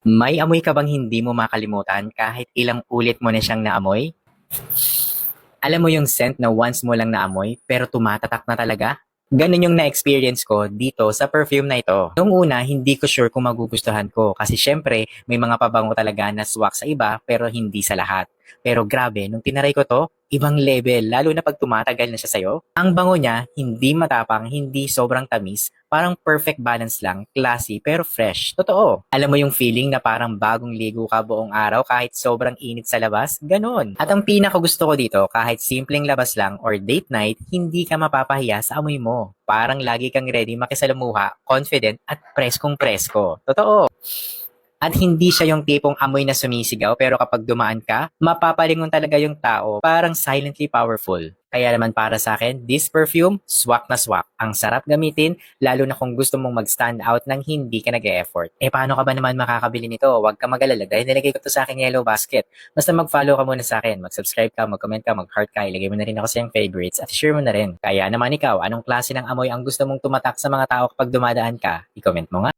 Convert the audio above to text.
May amoy ka bang hindi mo makalimutan kahit ilang ulit mo na siyang naamoy? Alam mo yung scent na once mo lang naamoy pero tumatatak na talaga? Ganun yung na-experience ko dito sa perfume na ito. Nung una, hindi ko sure kung magugustuhan ko kasi syempre may mga pabango talaga na swak sa iba pero hindi sa lahat. Pero grabe, nung tinaray ko to, ibang level, lalo na pag tumatagal na siya sa'yo. Ang bango niya, hindi matapang, hindi sobrang tamis, parang perfect balance lang, classy pero fresh. Totoo. Alam mo yung feeling na parang bagong ligo ka buong araw kahit sobrang init sa labas? Ganon. At ang pinaka gusto ko dito, kahit simpleng labas lang or date night, hindi ka mapapahiya sa amoy mo. Parang lagi kang ready makisalamuha, confident at preskong presko. Totoo. At hindi siya yung tipong amoy na sumisigaw pero kapag dumaan ka, mapapalingon talaga yung tao. Parang silently powerful. Kaya naman para sa akin, this perfume, swak na swak. Ang sarap gamitin, lalo na kung gusto mong mag-stand out nang hindi ka nag-e-effort. Eh paano ka ba naman makakabili nito? Huwag ka mag-alala dahil nilagay ko to sa aking yellow basket. Basta mag-follow ka muna sa akin, mag-subscribe ka, mag-comment ka, mag-heart ka, ilagay mo na rin ako sa iyong favorites at share mo na rin. Kaya naman ikaw, anong klase ng amoy ang gusto mong tumatak sa mga tao kapag dumadaan ka? I-comment mo nga.